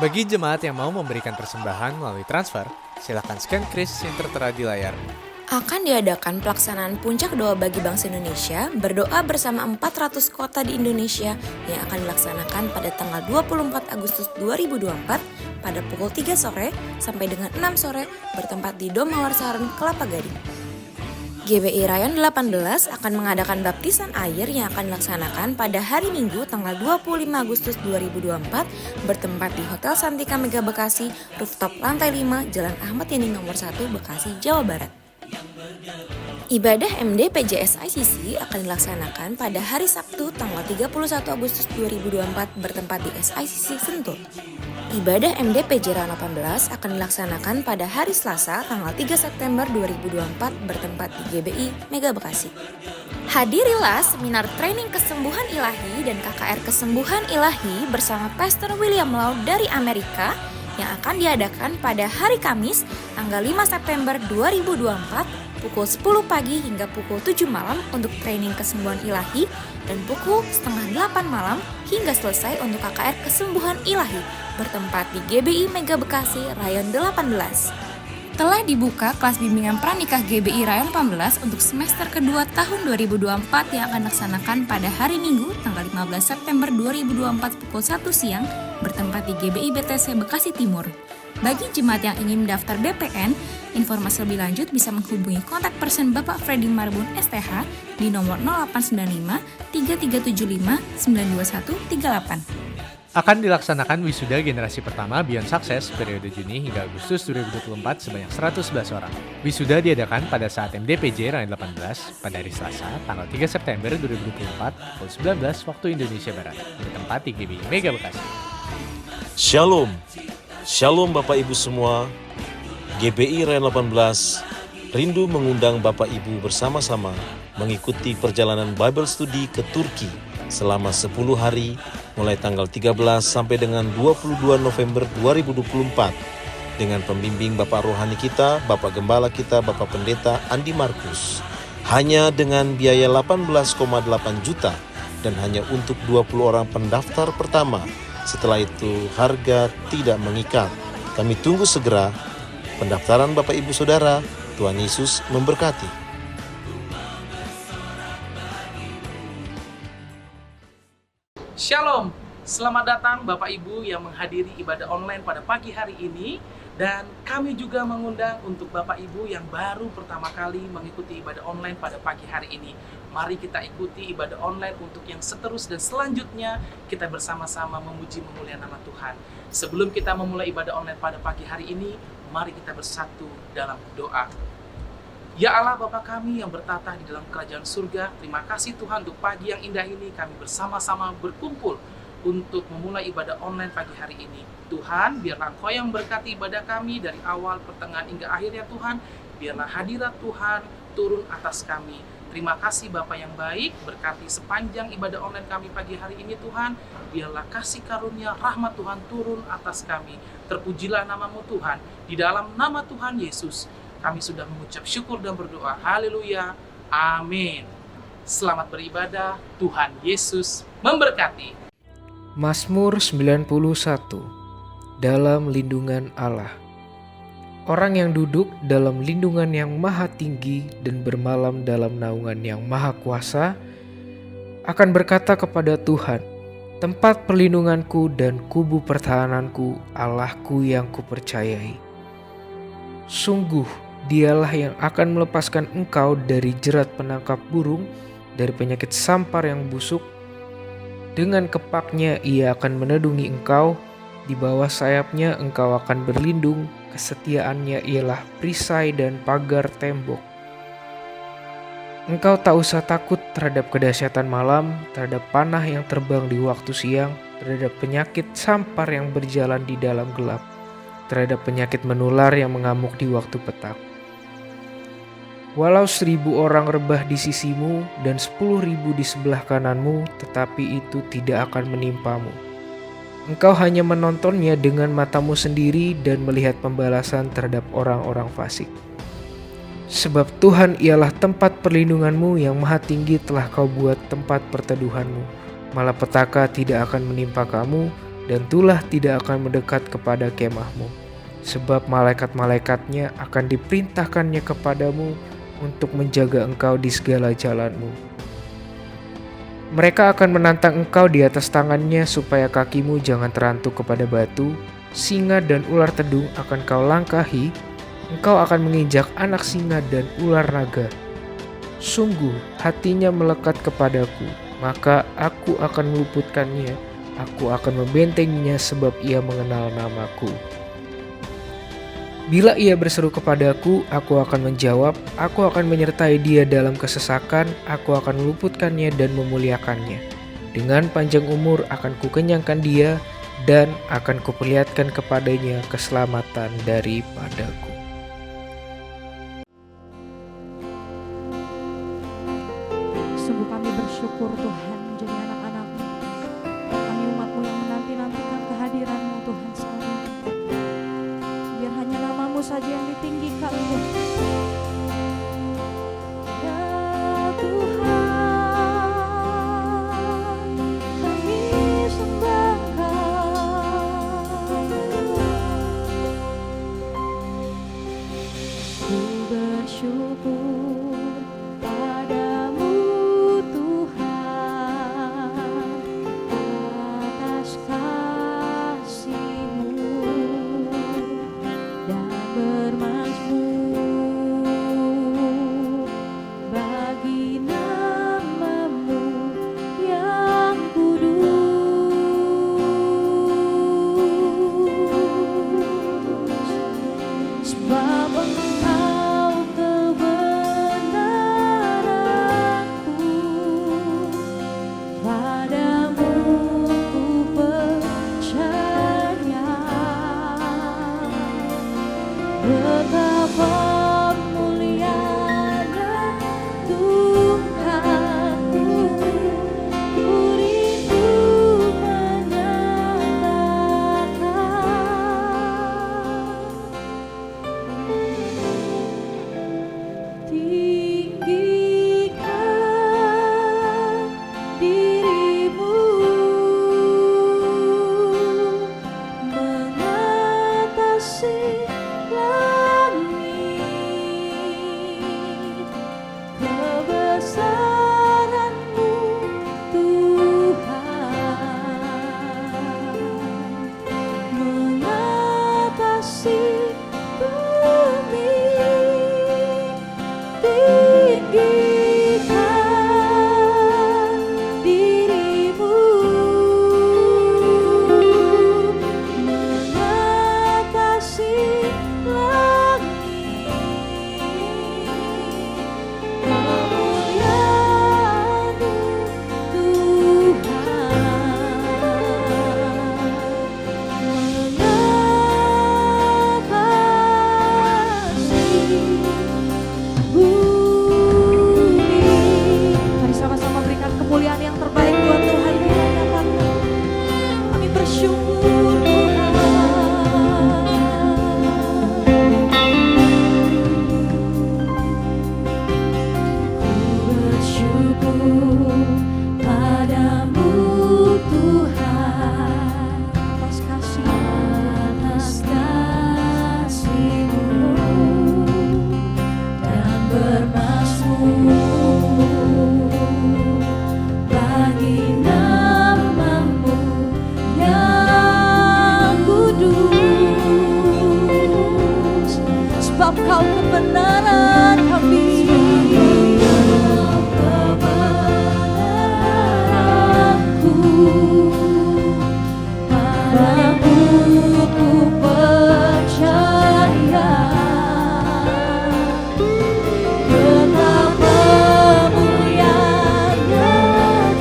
Bagi jemaat yang mau memberikan persembahan melalui transfer, silakan scan kris yang tertera di layar. Akan diadakan pelaksanaan puncak doa bagi bangsa Indonesia berdoa bersama 400 kota di Indonesia yang akan dilaksanakan pada tanggal 24 Agustus 2024 pada pukul 3 sore sampai dengan 6 sore bertempat di Dom Mawar Saharan, Kelapa Gading. GBI Rayon 18 akan mengadakan baptisan air yang akan dilaksanakan pada hari Minggu tanggal 25 Agustus 2024 bertempat di Hotel Santika Mega Bekasi, rooftop lantai 5, Jalan Ahmad Yani nomor 1, Bekasi, Jawa Barat. Ibadah MD PJS ICC akan dilaksanakan pada hari Sabtu tanggal 31 Agustus 2024 bertempat di SICC Sentul. Ibadah MD PJ Rayon 18 akan dilaksanakan pada hari Selasa tanggal 3 September 2024 bertempat di GBI Mega Bekasi. Hadirilah seminar training kesembuhan ilahi dan KKR kesembuhan ilahi bersama Pastor William Lau dari Amerika yang akan diadakan pada hari Kamis tanggal 5 September 2024 pukul 10 pagi hingga pukul 7 malam untuk training kesembuhan ilahi dan pukul setengah 8 malam hingga selesai untuk KKR kesembuhan ilahi bertempat di GBI Mega Bekasi Rayon 18. Telah dibuka kelas bimbingan pranikah GBI Rayon 18 untuk semester kedua tahun 2024 yang akan dilaksanakan pada hari Minggu tanggal 15 September 2024 pukul 1 siang bertempat di GBI BTC Bekasi Timur. Bagi jemaat yang ingin mendaftar BPN, informasi lebih lanjut bisa menghubungi kontak person Bapak Freddy Marbun STH di nomor 0895 3375 92138. Akan dilaksanakan wisuda generasi pertama Beyond Success periode Juni hingga Agustus 2024 sebanyak 111 orang. Wisuda diadakan pada saat MDPJ Rayon 18 pada hari Selasa tanggal 3 September 2024 pukul 19 waktu Indonesia Barat bertempat di GBI Mega Bekasi. Shalom. Shalom Bapak Ibu semua. GBI Rayon 18 rindu mengundang Bapak Ibu bersama-sama mengikuti perjalanan Bible Study ke Turki selama 10 hari mulai tanggal 13 sampai dengan 22 November 2024 dengan pembimbing Bapak Rohani kita, Bapak Gembala kita, Bapak Pendeta Andi Markus. Hanya dengan biaya 18,8 juta dan hanya untuk 20 orang pendaftar pertama. Setelah itu harga tidak mengikat. Kami tunggu segera pendaftaran Bapak Ibu Saudara. Tuhan Yesus memberkati. Shalom, selamat datang Bapak Ibu yang menghadiri ibadah online pada pagi hari ini. Dan kami juga mengundang untuk Bapak Ibu yang baru pertama kali mengikuti ibadah online pada pagi hari ini. Mari kita ikuti ibadah online untuk yang seterusnya dan selanjutnya kita bersama-sama memuji memuliakan nama Tuhan. Sebelum kita memulai ibadah online pada pagi hari ini, mari kita bersatu dalam doa. Ya Allah Bapa kami yang bertata di dalam kerajaan surga, terima kasih Tuhan untuk pagi yang indah ini kami bersama-sama berkumpul untuk memulai ibadah online pagi hari ini. Tuhan, biarlah Engkau yang berkati ibadah kami dari awal, pertengahan hingga akhirnya Tuhan. Biarlah hadirat Tuhan turun atas kami. Terima kasih Bapa yang baik, berkati sepanjang ibadah online kami pagi hari ini Tuhan. Biarlah kasih karunia rahmat Tuhan turun atas kami. Terpujilah namamu Tuhan. Di dalam nama Tuhan Yesus, kami sudah mengucap syukur dan berdoa. Haleluya. Amin. Selamat beribadah. Tuhan Yesus memberkati. Mazmur 91. Dalam lindungan Allah. Orang yang duduk dalam lindungan yang maha tinggi dan bermalam dalam naungan yang maha kuasa akan berkata kepada Tuhan, tempat perlindunganku dan kubu pertahananku, Allahku yang kupercayai. Sungguh, dialah yang akan melepaskan engkau dari jerat penangkap burung, dari penyakit sampar yang busuk. Dengan kepaknya ia akan menedungi engkau, di bawah sayapnya engkau akan berlindung, kesetiaannya ialah perisai dan pagar tembok. Engkau tak usah takut terhadap kedahsyatan malam, terhadap panah yang terbang di waktu siang, terhadap penyakit sampar yang berjalan di dalam gelap, terhadap penyakit menular yang mengamuk di waktu petang. Walau 1.000 orang rebah di sisimu dan 10.000 di sebelah kananmu, tetapi itu tidak akan menimpamu. Engkau hanya menontonnya dengan matamu sendiri dan melihat pembalasan terhadap orang-orang fasik. Sebab Tuhan ialah tempat perlindunganmu, yang maha tinggi telah kau buat tempat perteduhanmu. Malapetaka tidak akan menimpa kamu, dan tulah tidak akan mendekat kepada kemahmu, sebab malaikat-malaikatnya akan diperintahkannya kepadamu untuk menjaga engkau di segala jalanmu. Mereka akan menantang engkau di atas tangannya supaya kakimu jangan terantuk kepada batu. Singa dan ular tedung akan kau langkahi, engkau akan menginjak anak singa dan ular naga. Sungguh hatinya melekat kepadaku, maka aku akan meluputkannya, aku akan membentenginya sebab ia mengenal namaku. Bila ia berseru kepadaku, aku akan menjawab, aku akan menyertai dia dalam kesesakan, aku akan meluputkannya dan memuliakannya. Dengan panjang umur akan kukenyangkan dia, dan akan kuperlihatkan kepadanya keselamatan daripadaku. Sungguh kami bersyukur Tuhan menjadi anak-anak-Mu. Kami umat-Mu yang menanti-nantikan kehadiran-Mu Tuhan sekalian. Biar hanya nama-Mu saja yang ditinggikan Tuhan. Ya Tuhan, kami sembah Kau. Ku bersyukur padamu Tuhan atas kasih-Mu dan bermazmur bagi nama-Mu yang kudus. Sebab Engkau kebenaranku, padamu ku percaya. Betapa mulianya Tuhanku, ku rindu menyatakan. Tinggikan diri-Mu mengatasi langit. Kebesaran-Mu Tuhan mengatasi bumi. Tinggikan diri-Mu mengatasi langit. Kemuliaan-Mu Tuhan mengatasi bumi. Mari sama-sama berikan kemuliaan yang terbaik buat Tuhan. Kami bersyukur Tuhan. Ku bersyukur padamu Tuhan atas kasih-Mu dan bermazmur bagi nama-Mu yang kudus. Sebab Kau kebenaran kami, kebenaranku, padamu ku percaya. Betapa mulianya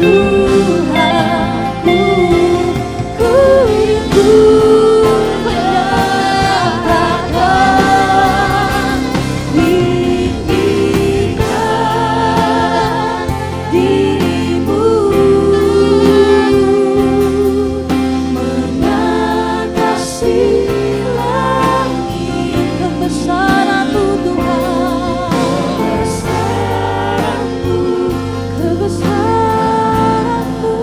Tuhanku, ku rindu menyatakan. Tinggikan diri-Mu mengatasi langit. Kebesaran-Mu Tuhan, kebesaran-Mu, kebesaran-Mu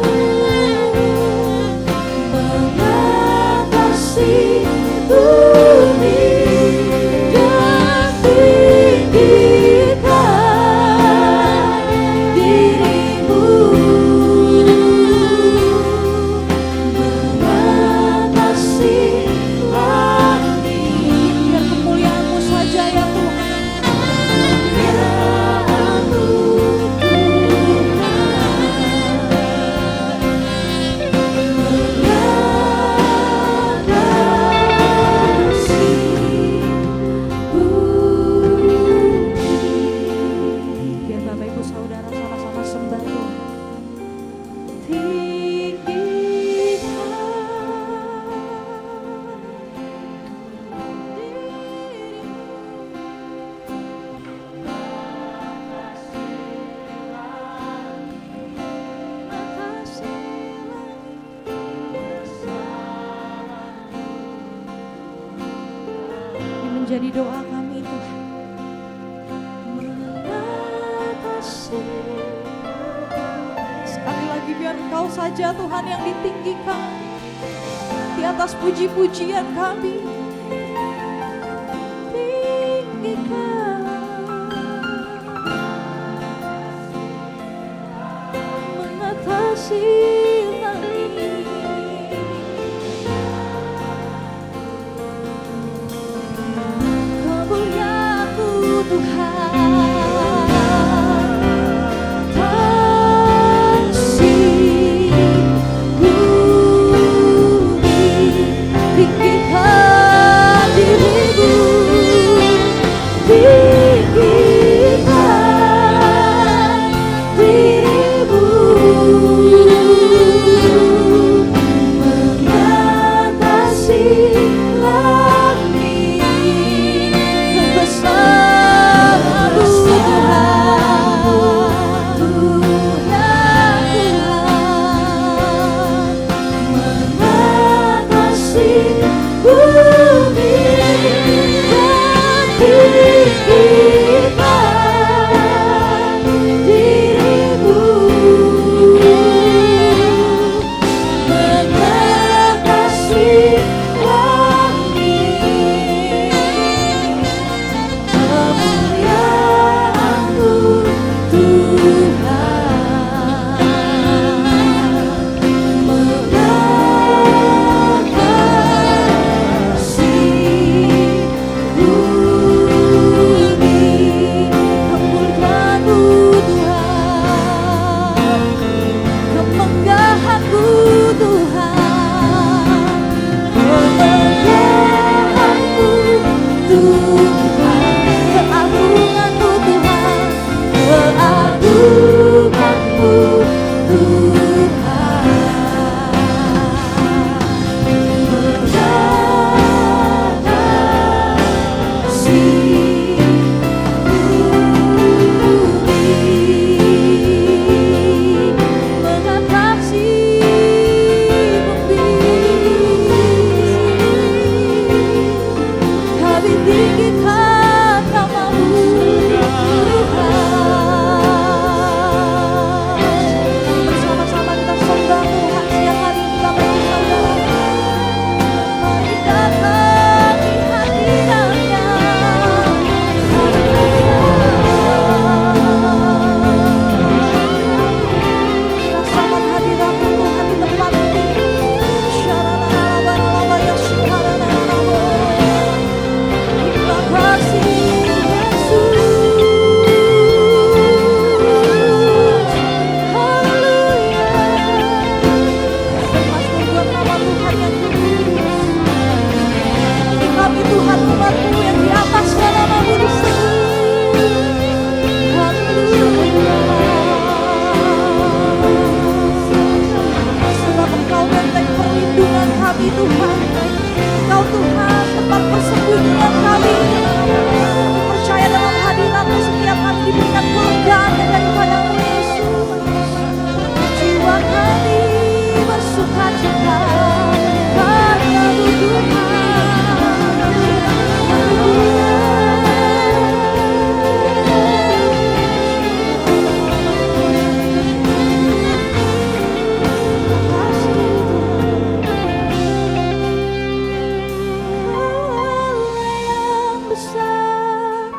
menjadi doa kami Tuhan. Mengatasi. Sekali lagi biar Engkau saja Tuhan yang ditinggikan di atas puji-pujian kami. Tinggikan, mengatasi langit. Kemuliaan-Mu Tuhan, kasih bumi, tinggikan diri-Mu, tinggikan diri-Mu, mengatasi langit. Kebesaran-Mu Tuhan, mengatasi bumi dan tinggikan diri-Mu, mengatasi langit. Kemuliaan-Mu Tuhan, mengatasi bumi. Kemuliaan-Mu Tuhan, kemenggahan-Mu Tuhan, kemenggahan-Mu Tuhan, keagungan-Mu Tuhan, keagungan-Mu Tuhan, mengatasi bumi, mengatasi bumi. Kami tinggikan nama-Mu Tuhan. Bersama-sama kita sembah Tuhan siang hari ini kami saudara. Mari datang di hadirat-Nya. Rasakan hadirat-Mu Tuhan di tempat ini. Syarana-laba-laba yang syarana-laba. Terima kasih Yesus. Haleluya. Termasuk nama Tuhan yang kudus. Kami Tuhan umat-Mu yang di atas nama-Mu disebut. Haleluya. Sebab Engkau benteng perlindungan kami Tuhan. Engkau Tuhan tempat persembunyian kami. Percaya dalam hadirat-Mu setiap kami diberikan kelegaan daripada-Mu Yesus. Jiwa kami bersukacita padamu yang besar,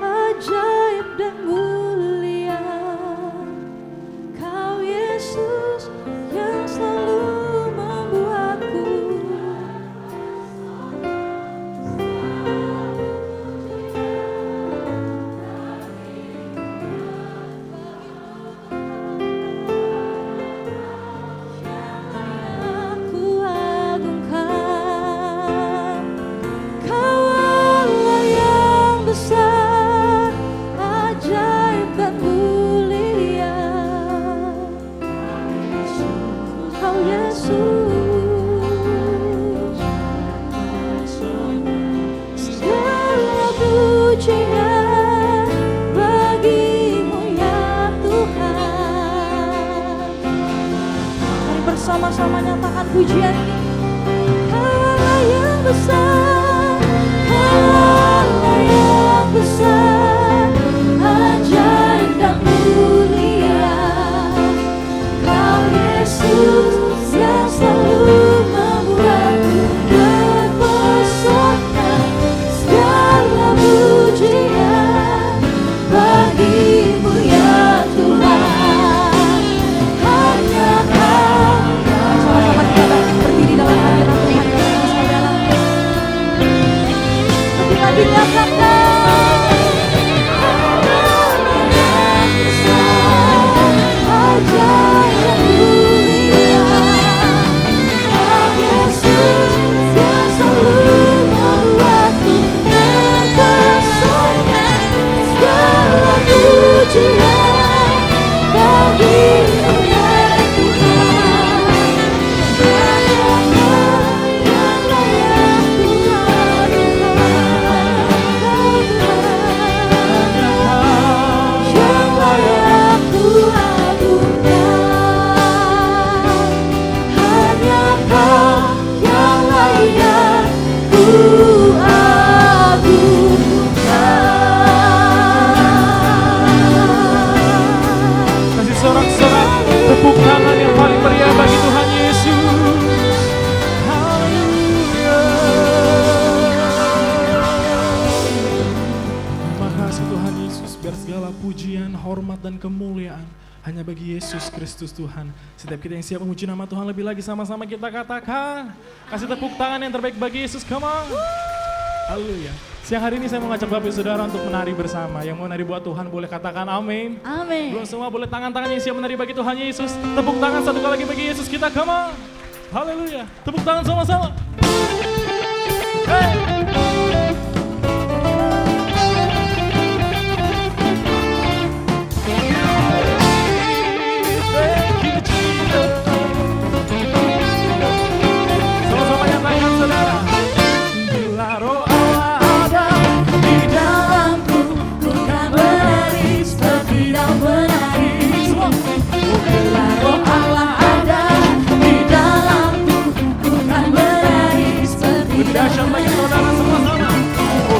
ajaib dan mulia. Kau Yesus yang selalu membuatku aku agungkan. Kau Allah yang besar, ajaib dan mulia. Kau Yesus, segala pujian bagi-Mu ya Tuhan. Mari bersama-sama nyatakan pujian ini. Kau Allah yang besar, Kau besar, ajaib dan mulia. Kau Yesus yang selalu membuatku terpesona. Segala pujian bagimu ya Tuhan. Hanya Kau. Sama-sama kita bangkit berdiri dalam hadirat Tuhan bersama saudara. Lebih lagi nyatakan. Tepuk tangan yang paling meriah bagi Tuhan Yesus. Haleluya. Terima kasih Tuhan Yesus, biar segala pujian, hormat dan kemuliaan hanya bagi Yesus Kristus Tuhan. Setiap kita yang siap memuji nama Tuhan lebih lagi, sama-sama kita katakan. Kasih tepuk tangan yang terbaik bagi Yesus, come on. Haleluya. Siang hari ini saya mau ngajak Bapak Ibu Saudara untuk menari bersama. Yang mau menari buat Tuhan boleh katakan amin. Amin. Belum semua boleh tangan-tangan yang siap menari bagi Tuhan Yesus. Tepuk tangan satu kali lagi bagi Yesus kita, come on. Haleluya. Tepuk tangan sama-sama. Hey. Thank you, Jesus. Sama-sama nyatakan saudara. Bila roh Allah ada di dalamku, ku kan menari seperti daun menari. Bila roh Allah ada di dalamku, ku kan menari seperti daun menari.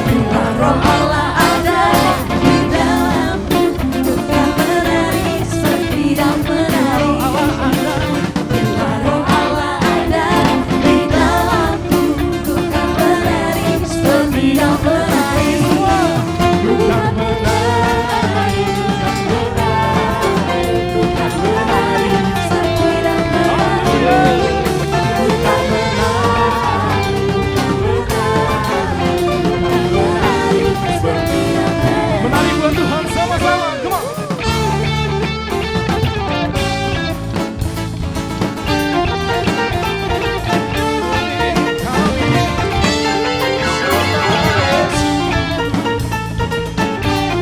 Bila roh Allah ada di dalamku, ku kan menari seperti daun menari. Bila roh Allah ada di dalamku, ku kan menari seperti daun menari. Ku kan menari, ku kan menari seperti daun menari. Ku kan menari, seperti daun menari. Menari buat Tuhan sama-sama, come on.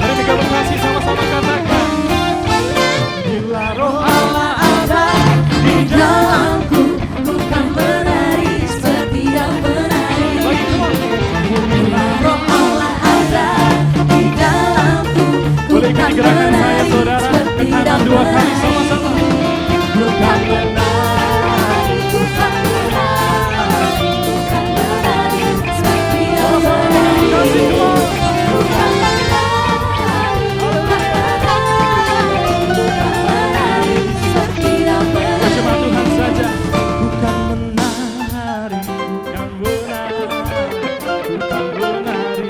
Mari tiga lokasi sama-sama katakan. Bila roh Allah ada di dalamku, ku kan menari seperti daun menari. Bila roh Allah ada di dalamku, ku Boleh kan ikuti gerakan saya menari saudara. seperti Tangan daun dua kali menari. sama-sama. Ku kan menari, ku kan menari, ku kan menari seperti daun menari. Ku kan menari, ku kan menari, ku kan menari seperti daun menari. Cuma Tuhan saja. Bukan menari, bukan menari, bukan menari.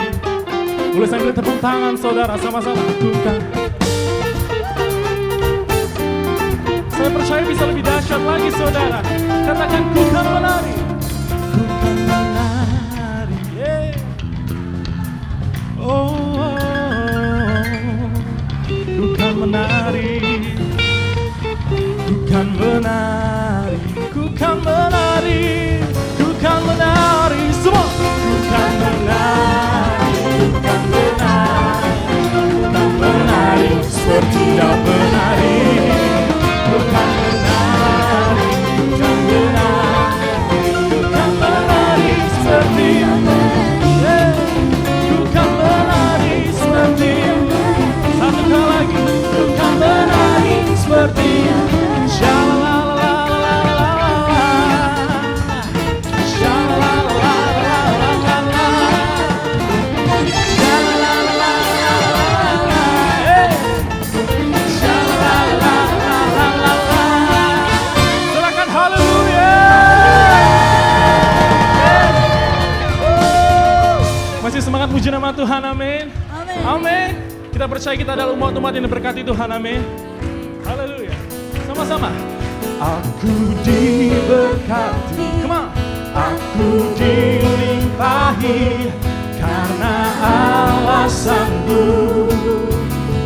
Boleh sambil tepuk tangan saudara sama-sama. Bukan. Saya percaya bisa lebih dahsyat lagi saudara. Katakan bukan menari. Bukan menari. Yeah. Oh, bukan menari. Bukan menari, ku kan menari, ku kan menari semua. Bukan menari, bukan menari, bukan menari seperti daun menari. Bukan menari, bukan menari, bukan menari seperti yeah. Bukan menari seperti satu kali lagi. Bukan menari seperti shalala. nama Tuhan, amin. Amin. Kita percaya kita adalah umat-umat yang diberkati Tuhan, amin. Haleluya. Sama-sama. Aku diberkati, come on. Aku dilimpahi karena Allah sanggup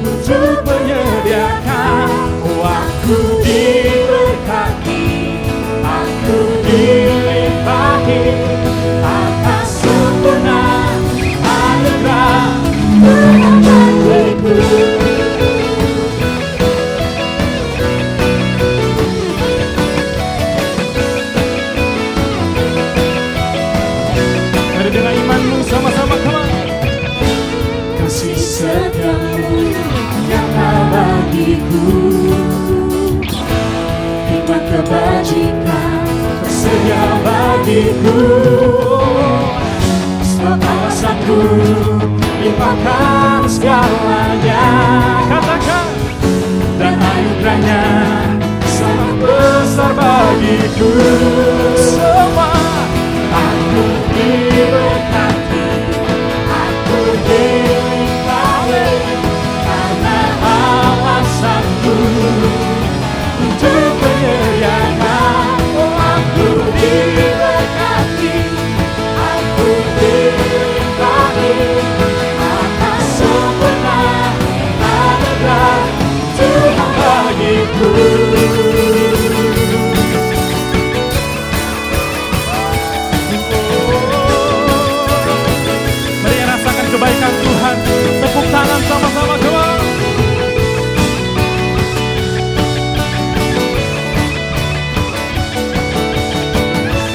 untuk menyediakan. Oh, aku diberkati, aku dilimpahi atas sempurna anugerah Tuhan bagiku. Mari dengan imanmu sama-sama, come on. Kasih setiamu yang bagiku, hikmat kebajikan tersedia bagiku. Sebab Allah sanggup limpahkan segalanya. Katakan, dan anugerahnya sangat besar bagiku. Semua aku diberkati, aku dilimpahi karena Allah sanggup untuk menyediakan. Oh, aku diberkati, aku dilimpahi atas sempurna anugerah Tuhan bagiku. Mari rasakan kebaikan Tuhan. Tepuk tangan sama-sama, come on.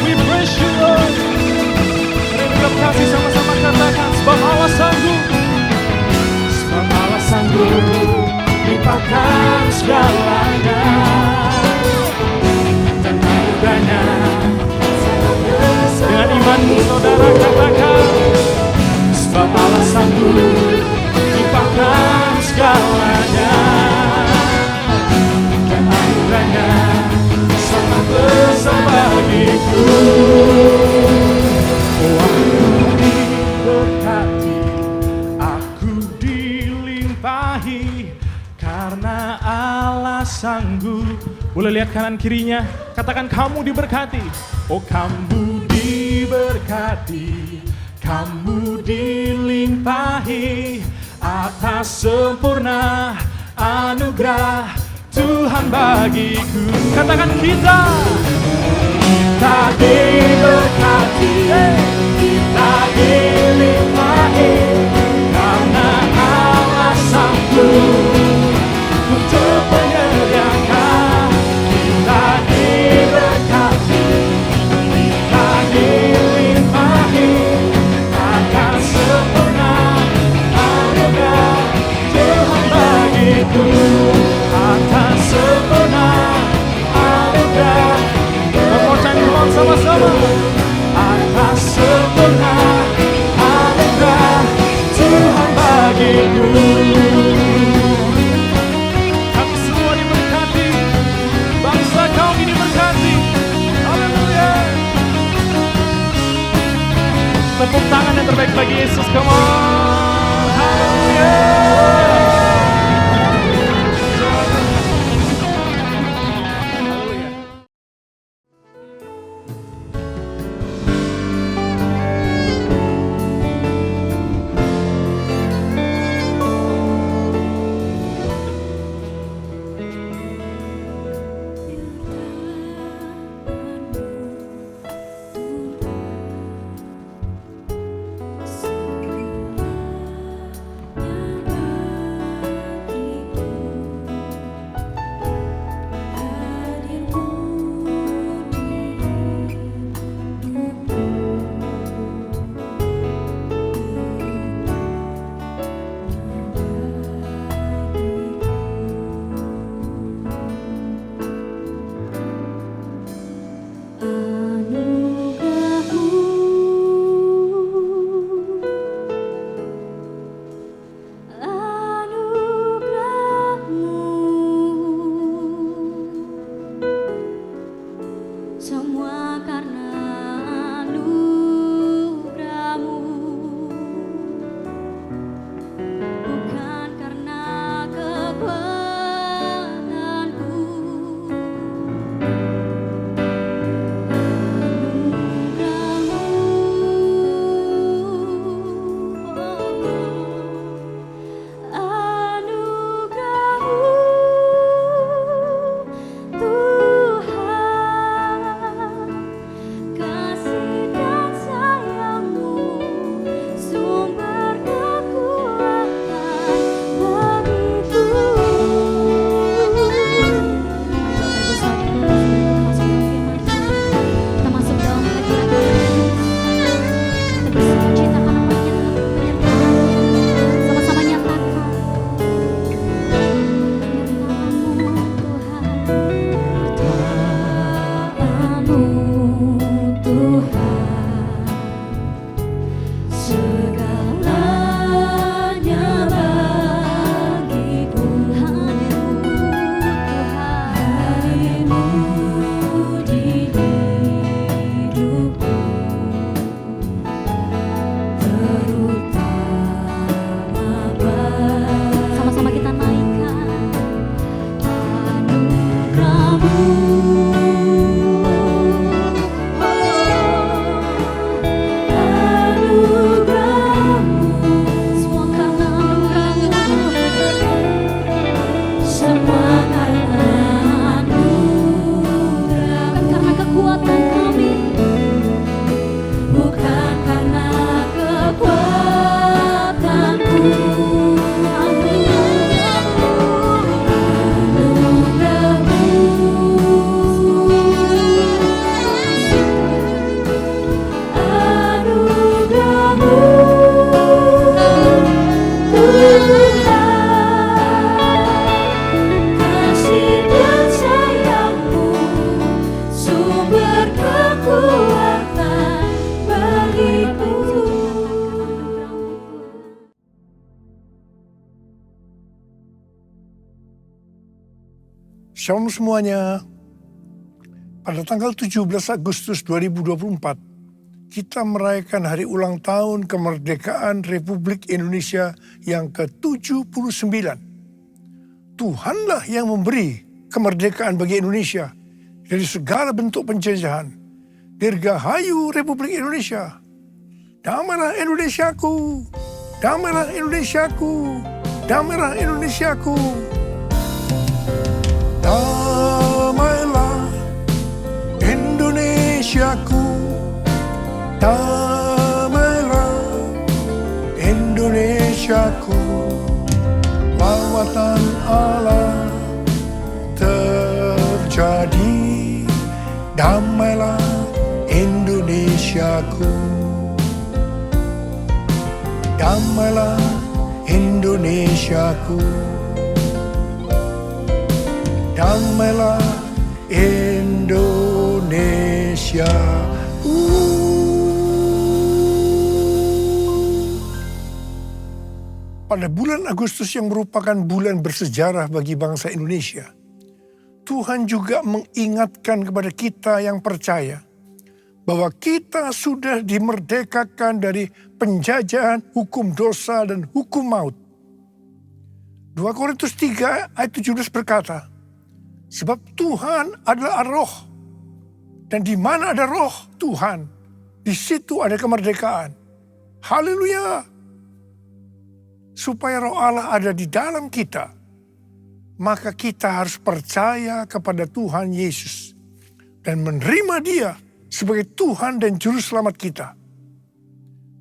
We praise you, Lord. Mari kita kasih sama-sama katakan, sebab Allah sanggup. Sebab Allah sanggup limpahkan segalanya. Dan anugerahnya dengan imanmu saudara katakan, sebab Allah sanggup limpahkan segalanya. Dan anugerahnya sangat besar bagiku. Oh, aku diberkati, aku dilimpahi karena Allah sanggup. Boleh lihat kanan kirinya, katakan kamu diberkati. Oh, kamu diberkati, kamu dilimpahi atas sempurna anugerah Tuhan bagiku. Katakan kita diberkati, kita dilimpahi karena Allah sanggup untuk menyediakan. Kita diberkati, kita dilimpahi atas sempurna anugerah Tuhan bagiku. Atas sempurna anugerah, sama-sama. Atas sempurna anugerah Tuhan bagiku. Kami semua diberkati, bangsa kami diberkati. Haleluya. Tepuk tangan yang terbaik bagi Yesus, come on. Haleluya. Tuhan Shalom semuanya. Pada tanggal 17 Agustus 2024, kita merayakan hari ulang tahun kemerdekaan Republik Indonesia yang ke-79. Tuhanlah yang memberi kemerdekaan bagi Indonesia dari segala bentuk penjajahan. Dirgahayu Republik Indonesia. Damailah Indonesiaku, damailah Indonesiaku, damailah Indonesiaku. Damailah Indonesiaku, damailah Indonesiaku. Lawatan Allah terjadi, damailah Indonesiaku, damailah Indonesiaku, damailah Indonesia. Pada bulan Agustus yang merupakan bulan bersejarah bagi bangsa Indonesia, Tuhan juga mengingatkan kepada kita yang percaya bahwa kita sudah dimerdekakan dari penjajahan hukum dosa dan hukum maut. 2 Korintus 3 ayat 17 berkata, sebab Tuhan adalah roh, dan di mana ada roh Tuhan, di situ ada kemerdekaan. Haleluya! Supaya roh Allah ada di dalam kita, maka kita harus percaya kepada Tuhan Yesus dan menerima Dia sebagai Tuhan dan Juru Selamat kita.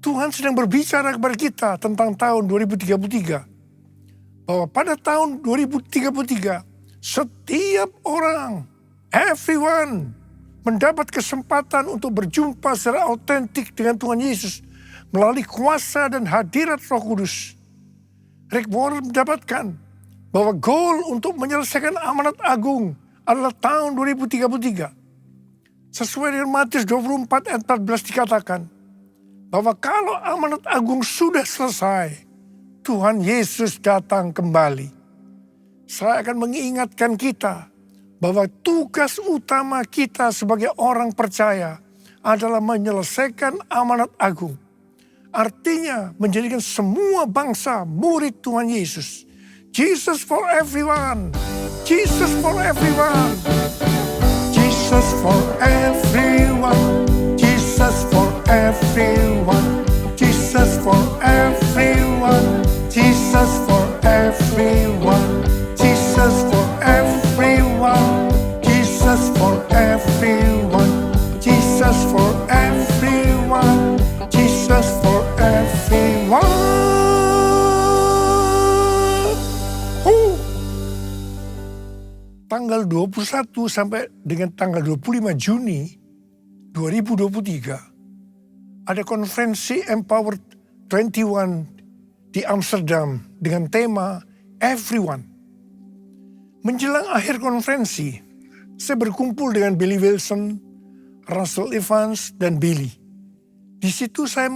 Tuhan sedang berbicara kepada kita tentang tahun 2033. Bahwa pada tahun 2033, setiap orang, everyone, mendapat kesempatan untuk berjumpa secara autentik dengan Tuhan Yesus melalui kuasa dan hadirat Roh Kudus. Rick Warren mendapatkan bahwa goal untuk menyelesaikan amanat agung adalah tahun 2033. Sesuai dengan Matius 24 ayat 14 dikatakan bahwa kalau amanat agung sudah selesai, Tuhan Yesus datang kembali. Saya akan mengingatkan kita bahwa tugas utama kita sebagai orang percaya adalah menyelesaikan amanat agung. Artinya menjadikan semua bangsa murid Tuhan Yesus. Jesus for everyone. Jesus for everyone. Jesus for everyone. Jesus for everyone. Jesus for everyone. Jesus for everyone. Jesus for everyone. Jesus for everyone. Jesus for everyone. Jesus for everyone. Tanggal 21 sampai dengan tanggal 25 Juni 2023 ada konferensi Empowered 21 di Amsterdam dengan tema Everyone. Menjelang akhir konferensi, saya berkumpul dengan Billy Wilson, Russell Evans, dan Billy. Di situ saya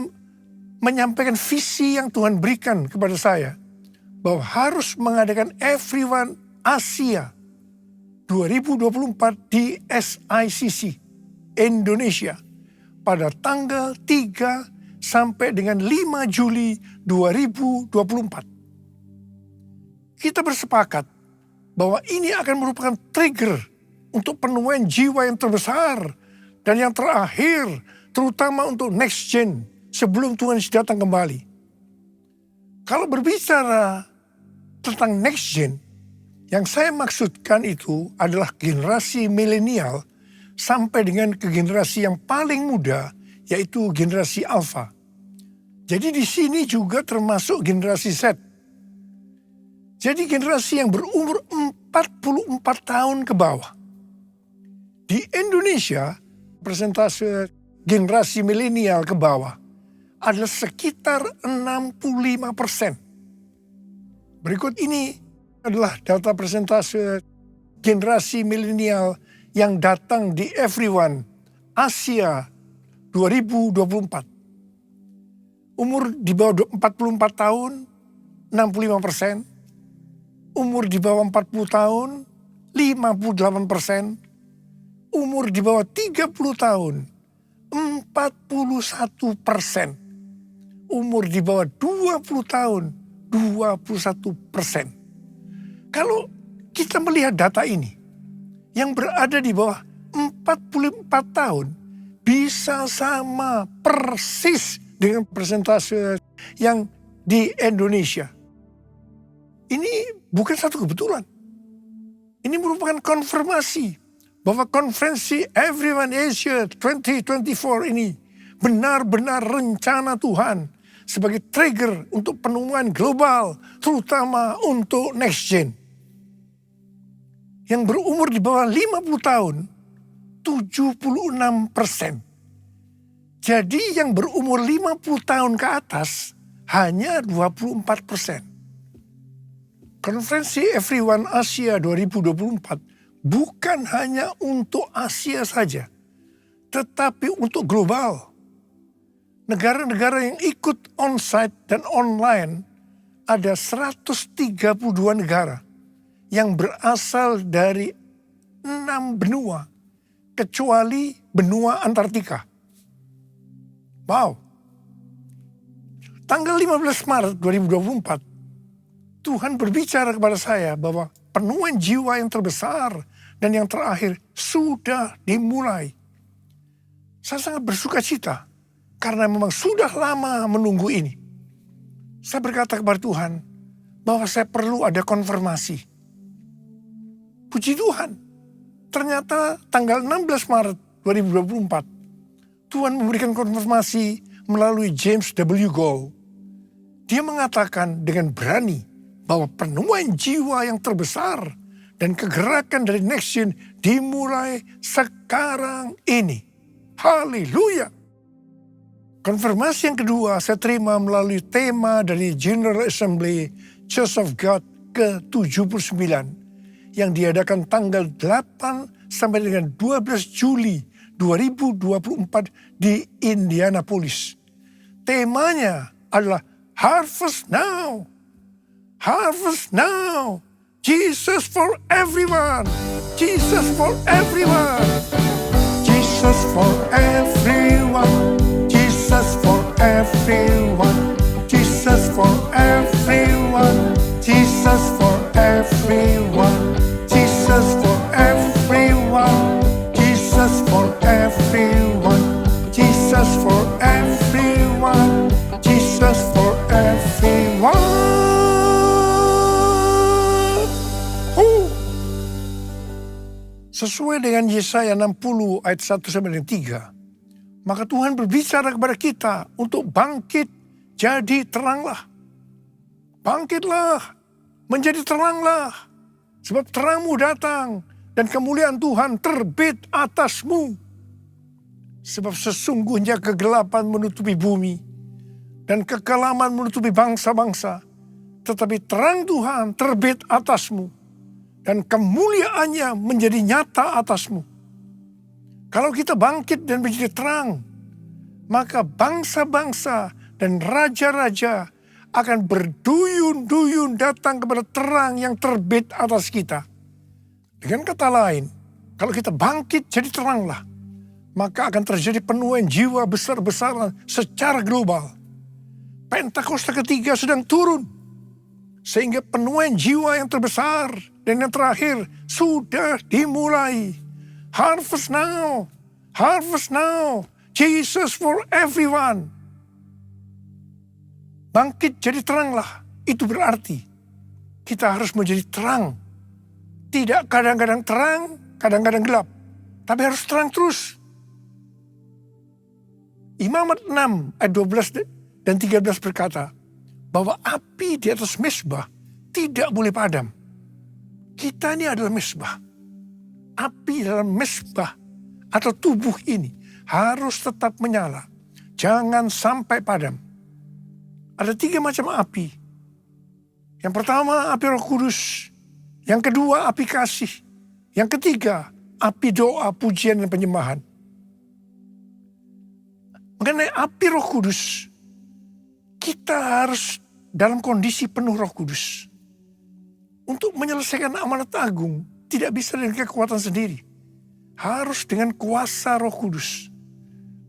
menyampaikan visi yang Tuhan berikan kepada saya bahwa harus mengadakan Everyone Asia 2024 di SICC Indonesia pada tanggal 3 sampai dengan 5 Juli 2024. Kita bersepakat bahwa ini akan merupakan trigger untuk penemuan jiwa yang terbesar dan yang terakhir, terutama untuk next gen sebelum Tuhan Yesus datang kembali. Kalau berbicara tentang next gen, yang saya maksudkan itu adalah generasi milenial sampai dengan ke generasi yang paling muda, yaitu generasi Alpha. Jadi di sini juga termasuk generasi Z. Jadi generasi yang berumur 44 tahun ke bawah. Di Indonesia, persentase generasi milenial ke bawah adalah sekitar 65%. Berikut ini adalah data persentase generasi milenial yang datang di Everyone Asia 2024. Umur di bawah 44 tahun, 65%. Umur di bawah 40 tahun, 58%. Umur di bawah 30 tahun, 41%. Umur di bawah 20 tahun, 21%. Kalau kita melihat data ini, yang berada di bawah 44 tahun bisa sama persis dengan persentase yang di Indonesia. Ini bukan satu kebetulan. Ini merupakan konfirmasi bahwa konferensi Everyone Asia 2024 ini benar-benar rencana Tuhan sebagai trigger untuk penemuan global, terutama untuk next gen. Yang berumur di bawah 50 tahun, 76%. Jadi yang berumur 50 tahun ke atas hanya 24%. Konferensi Everyone Asia 2024 bukan hanya untuk Asia saja, tetapi untuk global. Negara-negara yang ikut on-site dan online ada 132 negara yang berasal dari 6 benua, kecuali benua Antartika. Wow. Tanggal 15 Maret 2024, Tuhan berbicara kepada saya bahwa penemuan jiwa yang terbesar dan yang terakhir sudah dimulai. Saya sangat bersuka cita karena memang sudah lama menunggu ini. Saya berkata kepada Tuhan bahwa saya perlu ada konfirmasi. Puji Tuhan, ternyata tanggal 16 Maret 2024, Tuhan memberikan konfirmasi melalui James W. Goll. Dia mengatakan dengan berani bahwa penemuan jiwa yang terbesar dan kegerakan dari Next Gen dimulai sekarang ini. Haleluya! Konfirmasi yang kedua saya terima melalui tema dari General Assembly Church of God ke-79 yang diadakan tanggal 8 sampai dengan 12 Juli 2024 di Indianapolis. Temanya adalah Harvest Now. Harvest Now. Jesus for everyone. Jesus for everyone. Jesus for everyone. Jesus for everyone. Jesus for everyone. Jesus for everyone. Jesus for everyone. Jesus for everyone. Jesus for everyone. Jesus for everyone. Sesuai dengan Yesaya 60 ayat 1 sampai 3. Maka Tuhan berbicara kepada kita untuk bangkit jadi teranglah. Bangkitlah, menjadi teranglah. Sebab terangmu datang dan kemuliaan Tuhan terbit atasmu. Sebab sesungguhnya kegelapan menutupi bumi dan kekelaman menutupi bangsa-bangsa. Tetapi terang Tuhan terbit atasmu dan kemuliaannya menjadi nyata atasmu. Kalau kita bangkit dan menjadi terang, maka bangsa-bangsa dan raja-raja akan berduyun-duyun datang kepada terang yang terbit atas kita. Dengan kata lain, kalau kita bangkit jadi teranglah, maka akan terjadi penuaian jiwa besar-besaran secara global. Pentakosta ketiga sedang turun, sehingga penuaian jiwa yang terbesar dan yang terakhir sudah dimulai. Harvest now, harvest now, Jesus for everyone. Bangkit jadi teranglah, itu berarti kita harus menjadi terang. Tidak kadang-kadang terang, kadang-kadang gelap, tapi harus terang terus. Imamat 6 ayat 12 dan 13 berkata bahwa api di atas mezbah tidak boleh padam. Kita ini adalah mezbah. Api dalam mezbah atau tubuh ini harus tetap menyala. Jangan sampai padam. Ada 3 macam api. Yang pertama api Roh Kudus. Yang kedua api kasih. Yang ketiga api doa, pujian dan penyembahan. Mengenai api Roh Kudus, kita harus dalam kondisi penuh Roh Kudus. Untuk menyelesaikan amanat agung, tidak bisa dengan kekuatan sendiri. Harus dengan kuasa Roh Kudus.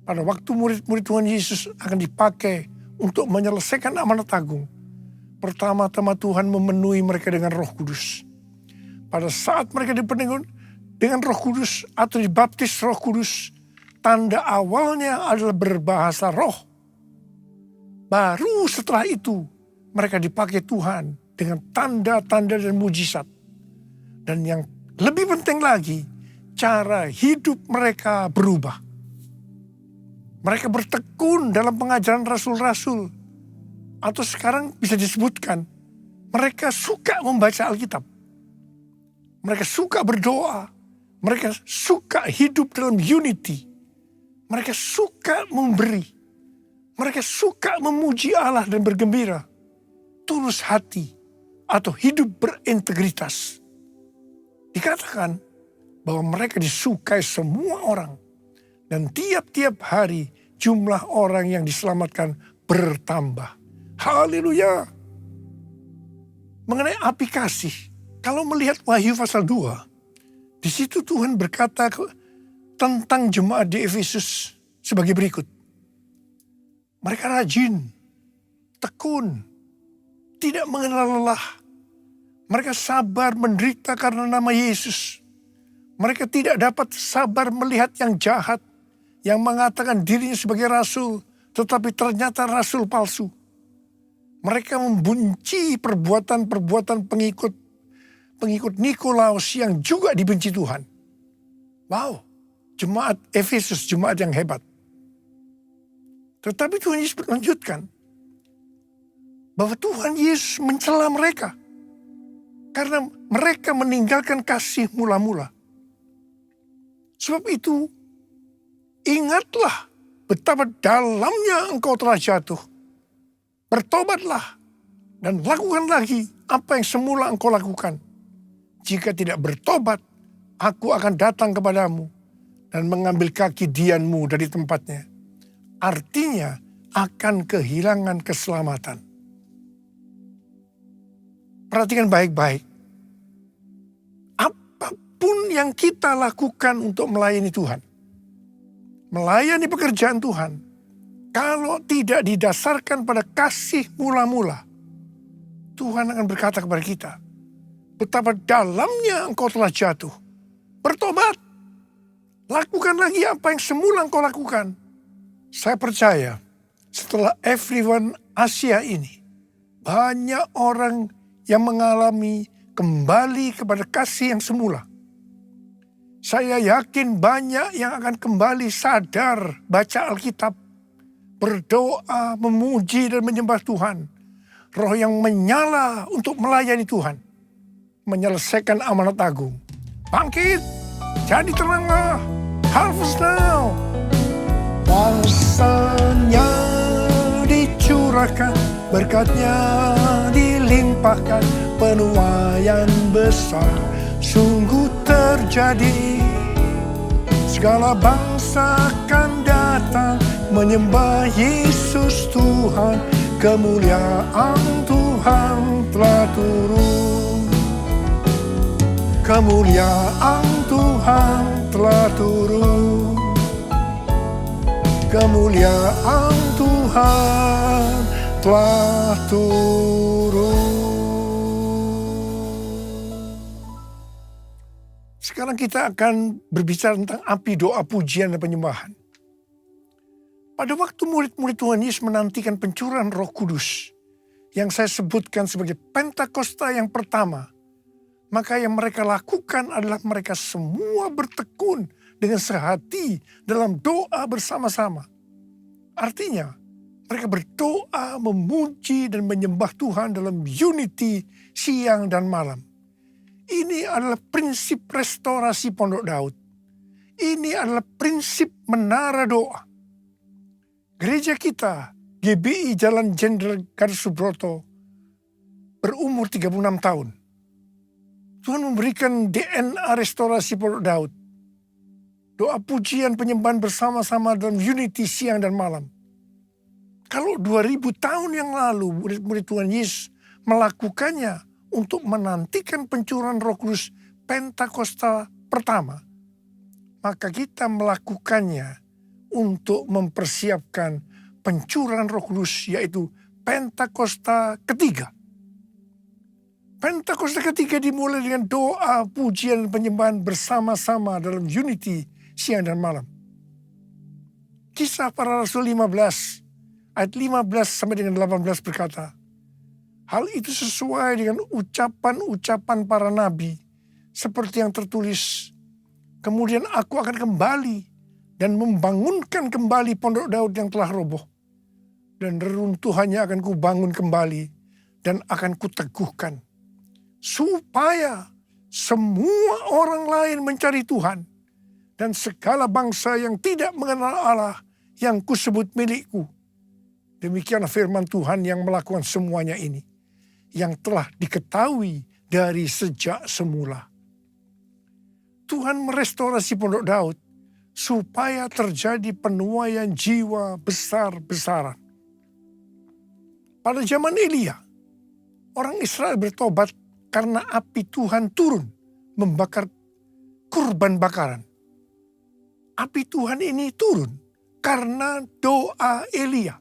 Pada waktu murid-murid Tuhan Yesus akan dipakai untuk menyelesaikan amanat agung, pertama-tama Tuhan memenuhi mereka dengan Roh Kudus. Pada saat mereka dipenuhi dengan Roh Kudus atau dibaptis Roh Kudus, tanda awalnya adalah berbahasa roh. Baru setelah itu mereka dipakai Tuhan dengan tanda-tanda dan mujizat. Dan yang lebih penting lagi, cara hidup mereka berubah. Mereka bertekun dalam pengajaran rasul-rasul. Atau sekarang bisa disebutkan, mereka suka membaca Alkitab. Mereka suka berdoa. Mereka suka hidup dalam unity. Mereka suka memberi. Mereka suka memuji Allah dan bergembira. Tulus hati atau hidup berintegritas. Dikatakan bahwa mereka disukai semua orang. Dan tiap-tiap hari jumlah orang yang diselamatkan bertambah. Haleluya. Mengenai api kasih, kalau melihat Wahyu pasal 2, di situ Tuhan berkata tentang jemaat di Efesus sebagai berikut. Mereka rajin, tekun, tidak mengenal lelah. Mereka sabar menderita karena nama Yesus. Mereka tidak dapat sabar melihat yang jahat, yang mengatakan dirinya sebagai rasul, tetapi ternyata rasul palsu. Mereka membenci perbuatan-perbuatan pengikut Nikolaus yang juga dibenci Tuhan. Wow, jemaat Efesus, jemaat yang hebat. Tetapi Tuhan Yesus melanjutkan bahwa Tuhan Yesus mencela mereka karena mereka meninggalkan kasih mula-mula. Sebab itu, ingatlah betapa dalamnya engkau telah jatuh. Bertobatlah dan lakukan lagi apa yang semula engkau lakukan. Jika tidak bertobat, aku akan datang kepadamu dan mengambil kaki dianmu dari tempatnya. Artinya akan kehilangan keselamatan. Perhatikan baik-baik. Apapun yang kita lakukan untuk melayani Tuhan, melayani pekerjaan Tuhan, kalau tidak didasarkan pada kasih mula-mula, Tuhan akan berkata kepada kita, betapa dalamnya engkau telah jatuh. Bertobat. Lakukan lagi apa yang semula engkau lakukan. Saya percaya setelah Everyone Asia ini, banyak orang yang mengalami kembali kepada kasih yang semula. Saya yakin banyak yang akan kembali sadar baca Alkitab, berdoa, memuji dan menyembah Tuhan. Roh yang menyala untuk melayani Tuhan, menyelesaikan amanat agung. Bangkit, jadi teranglah, harvest now. Kuasanya dicurahkan, berkatnya dilimpahkan, penuaian besar sungguh terjadi. Segala bangsa akan datang menyembah Yesus Tuhan, kemuliaan Tuhan telah turun. Kemuliaan Tuhan telah turun. Kemuliaan Tuhan telah turun. Sekarang kita akan berbicara tentang api doa, pujian, dan penyembahan. Pada waktu murid-murid Tuhan Yesus menantikan pencurahan Roh Kudus, yang saya sebutkan sebagai Pentakosta yang pertama, maka yang mereka lakukan adalah mereka semua bertekun dengan sehati dalam doa bersama-sama. Artinya, mereka berdoa, memuji, dan menyembah Tuhan dalam unity siang dan malam. Ini adalah prinsip restorasi Pondok Daud. Ini adalah prinsip menara doa. Gereja kita, GBI Jalan Jenderal Gatot Subroto, berumur 36 tahun. Tuhan memberikan DNA restorasi Pondok Daud. Doa pujian penyembahan bersama-sama dalam unity siang dan malam. Kalau 2000 tahun yang lalu murid-murid Tuhan Yesus melakukannya untuk menantikan pencurahan Roh Kudus Pentakosta pertama, maka kita melakukannya untuk mempersiapkan pencurahan Roh Kudus, yaitu Pentakosta ketiga. Pentakosta ketiga dimulai dengan doa, pujian, dan penyembahan bersama-sama dalam unity siang dan malam. Kisah Para Rasul 15, ayat 15 sampai dengan 18 berkata, hal itu sesuai dengan ucapan-ucapan para nabi, seperti yang tertulis, kemudian aku akan kembali dan membangunkan kembali pondok Daud yang telah roboh. Dan reruntuhannya akan kubangun kembali dan akan kuteguhkan. Supaya semua orang lain mencari Tuhan. Dan segala bangsa yang tidak mengenal Allah yang kusebut milikku. Demikianlah firman Tuhan yang melakukan semuanya ini. Yang telah diketahui dari sejak semula. Tuhan merestorasi pondok Daud supaya terjadi penuaian jiwa besar-besaran. Pada zaman Elia, orang Israel bertobat karena api Tuhan turun membakar kurban bakaran. Api Tuhan ini turun karena doa Elia.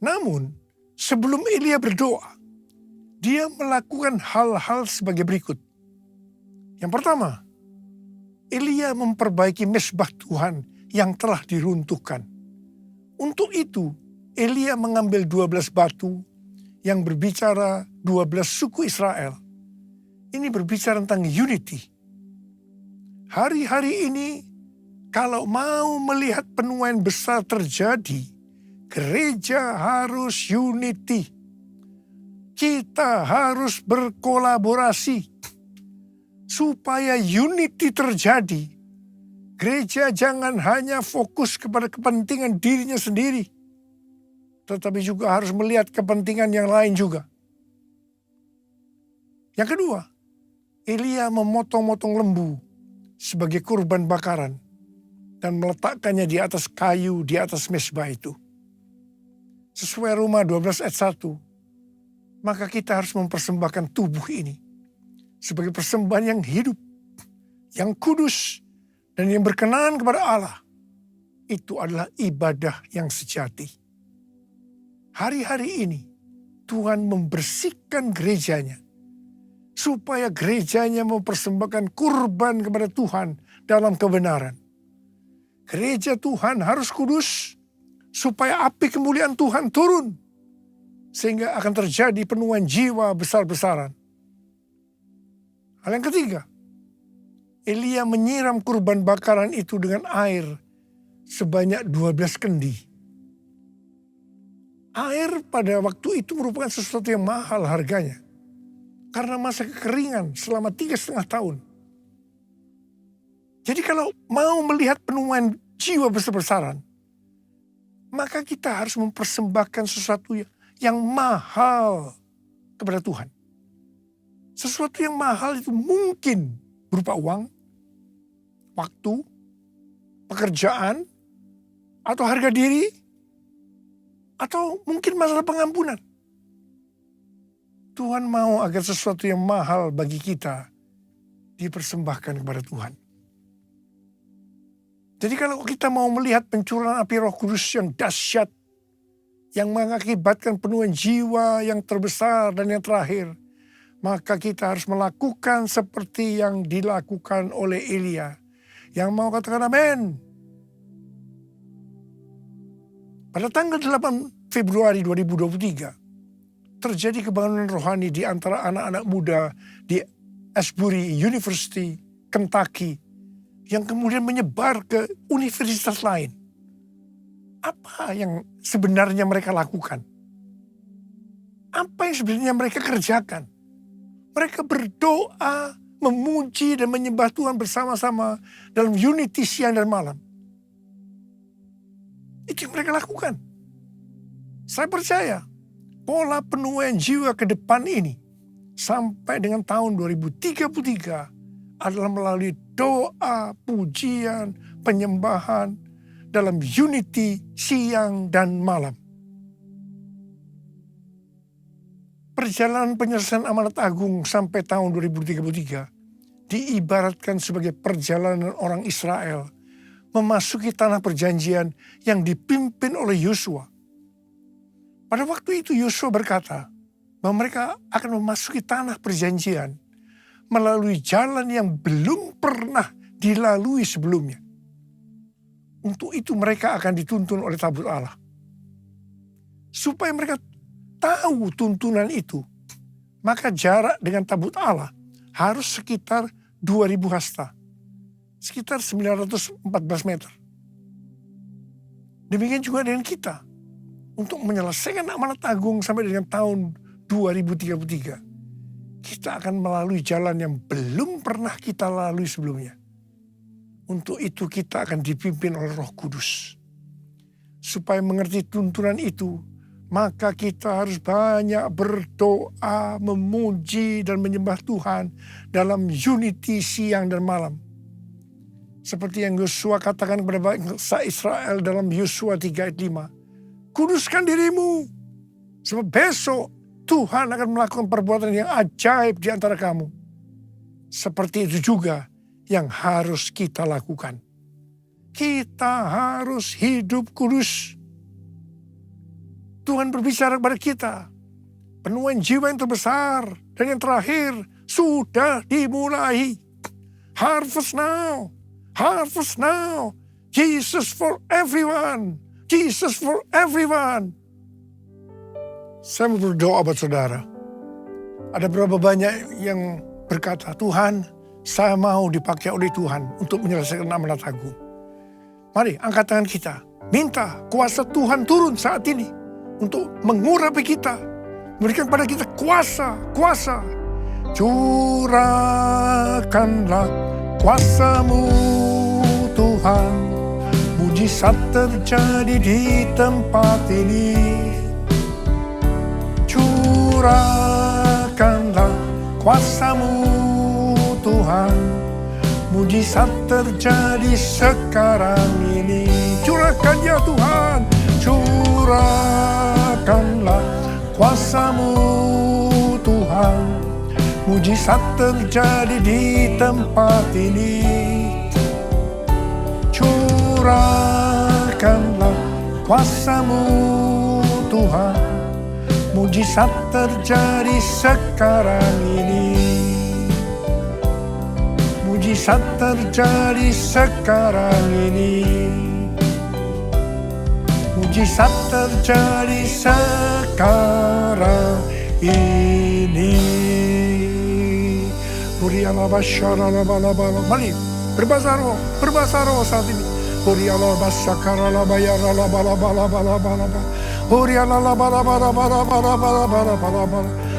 Namun, sebelum Elia berdoa, dia melakukan hal-hal sebagai berikut. Yang pertama, Elia memperbaiki mezbah Tuhan yang telah diruntuhkan. Untuk itu, Elia mengambil 12 batu yang berbicara 12 suku Israel. Ini berbicara tentang unity. Hari-hari ini, kalau mau melihat penuaian besar terjadi, gereja harus unity. Kita harus berkolaborasi. Supaya unity terjadi, gereja jangan hanya fokus kepada kepentingan dirinya sendiri, tetapi juga harus melihat kepentingan yang lain juga. Yang kedua, Elia memotong-motong lembu sebagai kurban bakaran dan meletakkannya di atas kayu di atas mezbah itu. Sesuai Roma 12 ayat 1, maka kita harus mempersembahkan tubuh ini sebagai persembahan yang hidup, yang kudus, dan yang berkenan kepada Allah. Itu adalah ibadah yang sejati. Hari-hari ini, Tuhan membersihkan gerejanya, supaya gerejanya mempersembahkan kurban kepada Tuhan dalam kebenaran. Gereja Tuhan harus kudus, supaya api kemuliaan Tuhan turun, sehingga akan terjadi penuaian jiwa besar-besaran. Hal yang ketiga, Elia menyiram kurban bakaran itu dengan air sebanyak 12 kendi. Air pada waktu itu merupakan sesuatu yang mahal harganya. Karena masa kekeringan selama 3,5 tahun. Jadi kalau mau melihat penuaian jiwa besar-besaran, maka kita harus mempersembahkan sesuatu yang mahal kepada Tuhan. Sesuatu yang mahal itu mungkin berupa uang, waktu, pekerjaan, atau harga diri, atau mungkin masalah pengampunan. Tuhan mau agar sesuatu yang mahal bagi kita dipersembahkan kepada Tuhan. Jadi kalau kita mau melihat pencurahan api Roh Kudus yang dahsyat, yang mengakibatkan penuaian jiwa yang terbesar dan yang terakhir, maka kita harus melakukan seperti yang dilakukan oleh Elia. Yang mau katakan amin. Pada tanggal 8 Februari 2023, terjadi kebangunan rohani di antara anak-anak muda di Asbury University, Kentucky, yang kemudian menyebar ke universitas lain. Apa yang sebenarnya mereka lakukan? Apa yang sebenarnya mereka kerjakan? Mereka berdoa, memuji dan menyembah Tuhan bersama-sama dalam unity siang dan malam. Itu yang mereka lakukan. Saya percaya pola penuaian jiwa ke depan ini sampai dengan tahun 2033 adalah melalui doa, pujian, penyembahan dalam unity siang dan malam. Perjalanan penyelesaian amanat agung sampai tahun 2033 diibaratkan sebagai perjalanan orang Israel memasuki tanah perjanjian yang dipimpin oleh Yosua. Pada waktu itu Yosua berkata bahwa mereka akan memasuki tanah perjanjian melalui jalan yang belum pernah dilalui sebelumnya. Untuk itu mereka akan dituntun oleh tabut Allah. Supaya mereka tahu tuntunan itu, maka jarak dengan tabut Allah harus sekitar 2000 hasta. Sekitar 914 meter. Demikian juga dengan kita. Untuk menyelesaikan amanat agung sampai dengan tahun 2033. Kita akan melalui jalan yang belum pernah kita lalui sebelumnya. Untuk itu kita akan dipimpin oleh Roh Kudus. Supaya mengerti tuntunan itu, maka kita harus banyak berdoa, memuji dan menyembah Tuhan dalam unity siang dan malam. Seperti yang Yosua katakan kepada bangsa Israel dalam Yosua 3 ayat 5. Kuduskan dirimu, sebab besok Tuhan akan melakukan perbuatan yang ajaib di antara kamu. Seperti itu juga yang harus kita lakukan. Kita harus hidup kudus. Tuhan berbicara kepada kita. Penuaian jiwa yang terbesar dan yang terakhir sudah dimulai. Harvest now. Harvest now. Jesus for everyone. Jesus for everyone. Saya mau berdoa buat saudara. Ada berapa banyak yang berkata, Tuhan, saya mau dipakai oleh Tuhan untuk menyelesaikan amanat agung. Mari angkat tangan kita. Minta kuasa Tuhan turun saat ini untuk mengurapi kita. Memberikan kepada kita kuasa. Curahkanlah kuasa-Mu Tuhan. Mujizat terjadi di tempat ini. Curahkanlah kuasa-Mu Tuhan. Mujizat terjadi sekarang ini. Curahkan ya Tuhan. Curahkanlah kuasa-Mu Tuhan. Mujizat terjadi di tempat ini. Curahkanlah kuasa-Mu Tuhan. Mujizat terjadi sekarang ini. Mujizat terjadi sekarang ini. Mujizat terjadi sekarang ini. Mari berbahasa roh saat ini.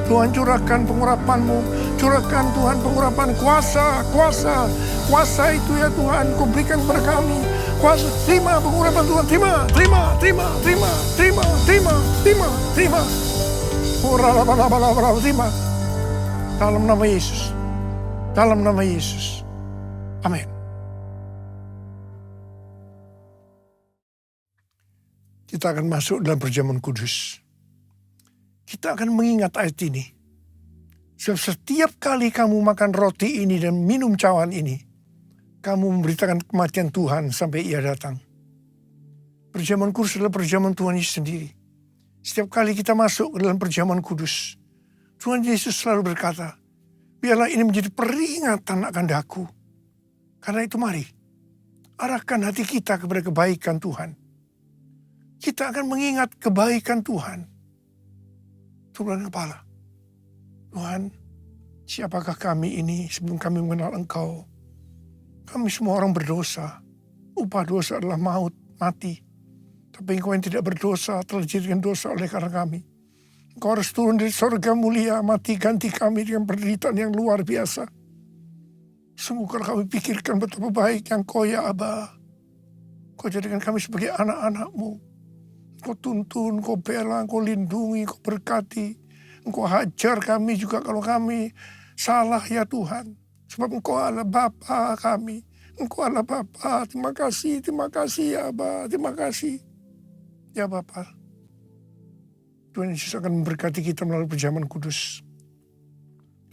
Tuhan curahkan pengurapan-Mu. Curahkan Tuhan pengurapan kuasa itu ya Tuhan, Kau berikan kepada kami. Kuasa, terima pengurapan Tuhan, terima. Terima. Dalam nama Yesus. Amin. Kita akan masuk dalam perjamuan kudus. Kita akan mengingat ayat ini. Sebab setiap kali kamu makan roti ini dan minum cawan ini, kamu memberitakan kematian Tuhan sampai Ia datang. Perjamuan kudus adalah perjamuan Tuhan Yesus sendiri. Setiap kali kita masuk ke dalam perjamuan kudus, Tuhan Yesus selalu berkata, biarlah ini menjadi peringatan akan daku. Karena itu mari, arahkan hati kita kepada kebaikan Tuhan. Kita akan mengingat kebaikan Tuhan. Turunkan kepala. Tuhan, siapakah kami ini sebelum kami mengenal Engkau? Kami semua orang berdosa. Upah dosa adalah maut, mati. Tapi Engkau yang tidak berdosa telah dijadikan dosa oleh karena kami. Engkau harus turun dari surga mulia, mati ganti kami dengan penderitaan yang luar biasa. Sungguh kalau kami pikirkan betapa baik yang Kau ya Aba. Kau jadikan kami sebagai anak-anak-Mu. Kau tuntun, Kau bela, Kau lindungi, Kau berkati. Engkau hajar kami juga kalau kami salah ya Tuhan. Sebab Engkau adalah Bapa kami. Engkau adalah Bapa. Terima kasih ya Aba. Terima kasih. Ya Bapa. Tuhan Yesus akan memberkati kita melalui perjamuan kudus.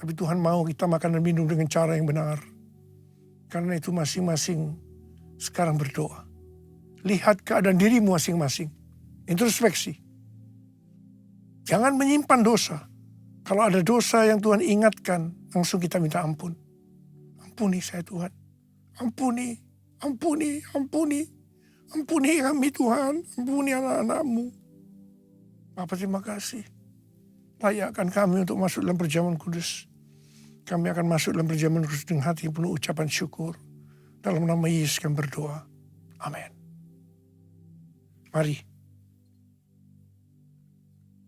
Tapi Tuhan mau kita makan dan minum dengan cara yang benar. Karena itu masing-masing sekarang berdoa. Lihat keadaan dirimu masing-masing. Introspeksi. Jangan menyimpan dosa. Kalau ada dosa yang Tuhan ingatkan, langsung kita minta ampun. Ampuni saya Tuhan. Ampuni, ampuni, ampuni. Ampuni kami Tuhan. Ampuni anak-anak-Mu. Bapa terima kasih. Layakkan kami untuk masuk dalam perjamuan kudus. Kami akan masuk dalam perjamuan kudus dengan hati penuh ucapan syukur. Dalam nama Yesus kami berdoa. Amin. Mari.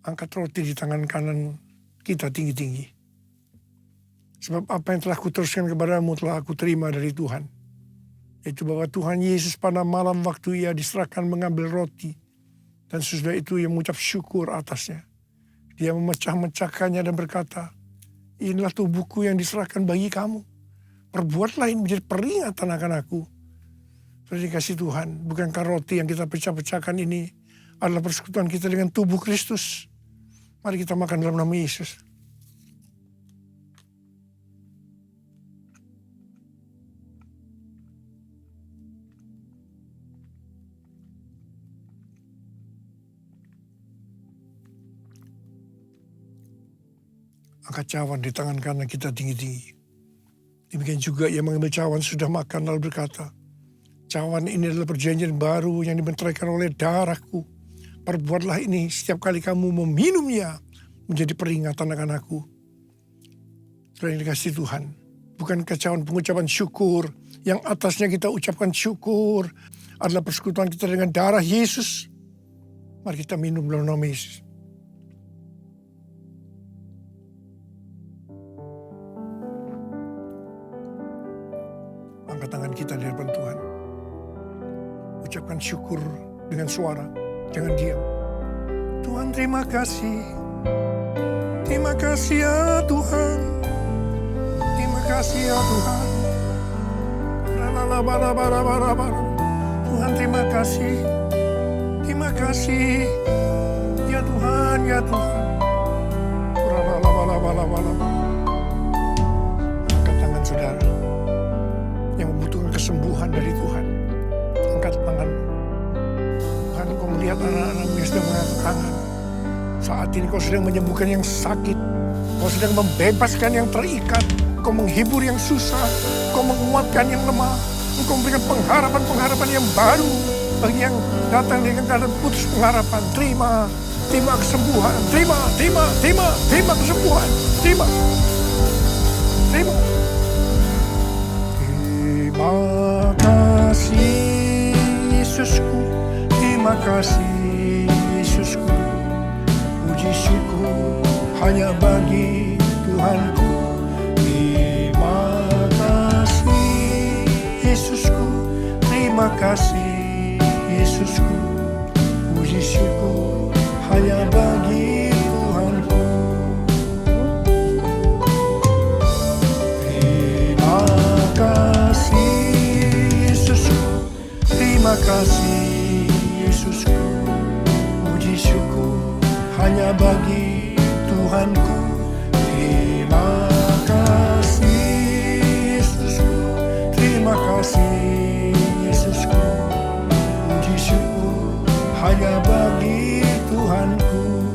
Angkat roti di tangan kanan kita tinggi-tinggi. Sebab apa yang telah kuteruskan kepadamu telah aku terima dari Tuhan. Yaitu bahwa Tuhan Yesus pada malam waktu ia diserahkan mengambil roti. Dan sesudah itu ia mengucap syukur atasnya. Dia memecah-mecahkannya dan berkata, inilah tubuhku yang diserahkan bagi kamu. Perbuatlah ini menjadi peringatan akan aku. Sudah dikasih Tuhan, bukankah roti yang kita pecah-pecahkan ini adalah persekutuan kita dengan tubuh Kristus. Mari kita makan dalam nama Yesus. Angkat cawan di tangan kanan kita tinggi-tinggi. Demikian juga ia mengambil cawan sudah makan lalu berkata, cawan ini adalah perjanjian baru yang dibenteraikan oleh darahku. Perbuatlah ini setiap kali kamu meminumnya menjadi peringatan akan aku. Saudara yang dikasihi Tuhan, bukan cawan pengucapan syukur yang atasnya kita ucapkan syukur adalah persekutuan kita dengan darah Yesus. Mari kita minum dalam nama Yesus. Angkat tangan kita di hadapan Tuhan. Ucapkan syukur dengan suara. Jangan diam. Tuhan terima kasih. Terima kasih ya Tuhan. Terima kasih ya Tuhan. Tuhan terima kasih. Terima kasih. Ya Tuhan, ya Tuhan. Angkat tangan saudara yang membutuhkan kesembuhan dari Tuhan. Angkat tanganmu. Tuhan, kau melihat anak-anakmu yang sedang mengangkat tangan. Saat ini kau sedang menyembuhkan yang sakit. Kau sedang membebaskan yang terikat. Kau menghibur yang susah. Kau menguatkan yang lemah. Engkau memberikan pengharapan-pengharapan yang baru. Bagi yang datang dengan keadaan putus pengharapan. Terima kesembuhan. Terima kesembuhan. Terima kasih Yesusku. Terima kasih Yesusku. Puji syukur hanya bagi Tuhanku. Terima kasih Yesusku. Terima kasih Yesusku. Puji syukur hanya bagi Tuhanku. Terima kasih Yesusku. Terima kasih Yesusku. Puji syukur hanya bagi Tuhanku. Terima kasih Yesusku. Terima kasih Yesusku. Puji syukur hanya bagi Tuhanku.